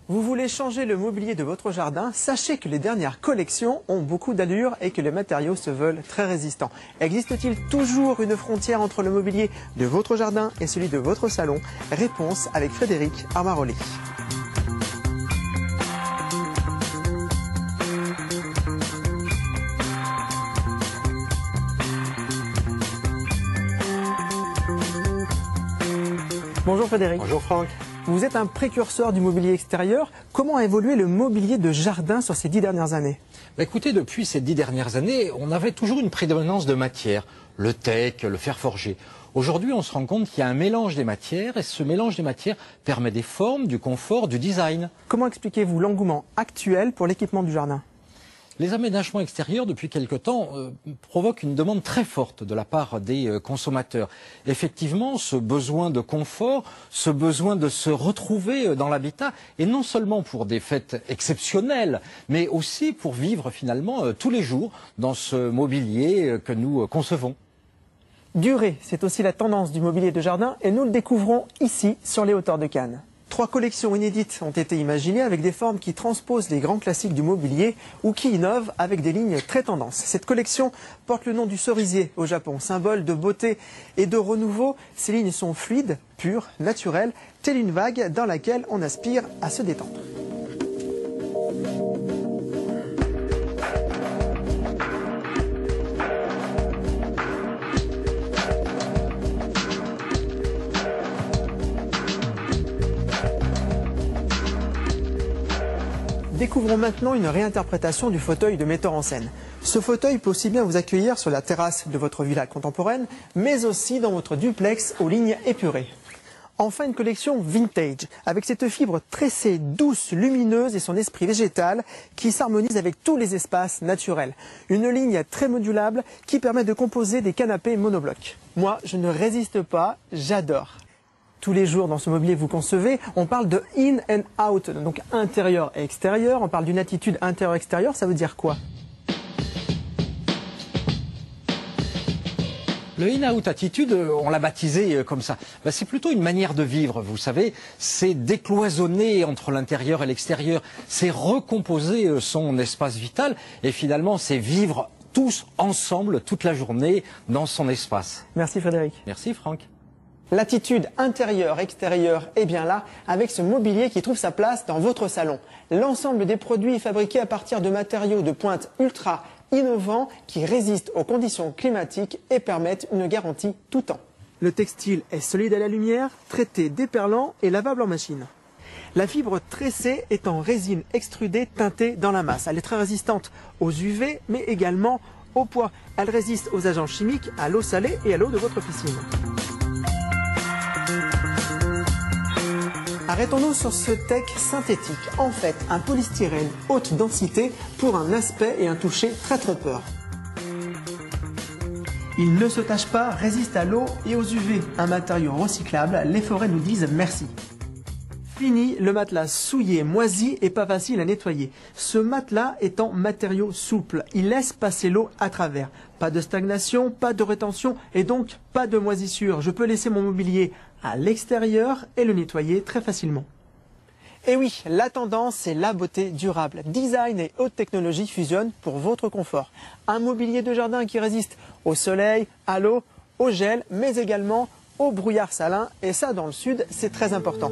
Vous voulez changer le mobilier de votre jardin? Sachez que les dernières collections ont beaucoup d'allure et que les matériaux se veulent très résistants. Existe-t-il toujours une frontière entre le mobilier de votre jardin et celui de votre salon? Réponse avec Frédéric Armaroli. Bonjour Frédéric. Bonjour Franck. Vous êtes un précurseur du mobilier extérieur. Comment a évolué le mobilier de jardin sur ces 10 dernières années? Écoutez, depuis ces 10 dernières années, on avait toujours une prédominance de matière, le teak, le fer forgé. Aujourd'hui, on se rend compte qu'il y a un mélange des matières et ce mélange des matières permet des formes, du confort, du design. Comment expliquez-vous l'engouement actuel pour l'équipement du jardin? Les aménagements extérieurs, depuis quelque temps, provoquent une demande très forte de la part des consommateurs. Effectivement, ce besoin de confort, ce besoin de se retrouver dans l'habitat, et non seulement pour des fêtes exceptionnelles, mais aussi pour vivre finalement tous les jours dans ce mobilier que nous concevons. Durer, c'est aussi la tendance du mobilier de jardin et nous le découvrons ici sur les hauteurs de Cannes. 3 collections inédites ont été imaginées avec des formes qui transposent les grands classiques du mobilier ou qui innovent avec des lignes très tendances. Cette collection porte le nom du cerisier au Japon, symbole de beauté et de renouveau. Ces lignes sont fluides, pures, naturelles, telle une vague dans laquelle on aspire à se détendre. Découvrons maintenant une réinterprétation du fauteuil de metteur en scène. Ce fauteuil peut aussi bien vous accueillir sur la terrasse de votre villa contemporaine, mais aussi dans votre duplex aux lignes épurées. Enfin, une collection vintage, avec cette fibre tressée, douce, lumineuse et son esprit végétal qui s'harmonise avec tous les espaces naturels. Une ligne très modulable qui permet de composer des canapés monoblocs. Moi, je ne résiste pas, j'adore. Tous les jours dans ce mobilier que vous concevez, on parle de in and out, donc intérieur et extérieur. On parle d'une attitude intérieur-extérieur, ça veut dire quoi? Le in-out attitude, on l'a baptisé comme ça. C'est plutôt une manière de vivre, vous savez. C'est décloisonner entre l'intérieur et l'extérieur. C'est recomposer son espace vital et finalement c'est vivre tous ensemble toute la journée dans son espace. Merci Frédéric. Merci Franck. L'attitude intérieure-extérieure est bien là avec ce mobilier qui trouve sa place dans votre salon. L'ensemble des produits est fabriqué à partir de matériaux de pointe ultra innovants qui résistent aux conditions climatiques et permettent une garantie tout temps. Le textile est solide à la lumière, traité déperlant et lavable en machine. La fibre tressée est en résine extrudée teintée dans la masse. Elle est très résistante aux UV mais également au poids. Elle résiste aux agents chimiques, à l'eau salée et à l'eau de votre piscine. Arrêtons-nous sur ce teck synthétique, en fait un polystyrène haute densité pour un aspect et un toucher très trompeur. Il ne se tache pas, résiste à l'eau et aux UV, un matériau recyclable, les forêts nous disent merci. Fini le matelas souillé, moisi et pas facile à nettoyer. Ce matelas est en matériau souple, il laisse passer l'eau à travers. Pas de stagnation, pas de rétention et donc pas de moisissure. Je peux laisser mon mobilier à l'extérieur et le nettoyer très facilement. Et oui, la tendance, c'est la beauté durable. Design et haute technologie fusionnent pour votre confort. Un mobilier de jardin qui résiste au soleil, à l'eau, au gel, mais également au brouillard salin. Et ça, dans le sud, c'est très important.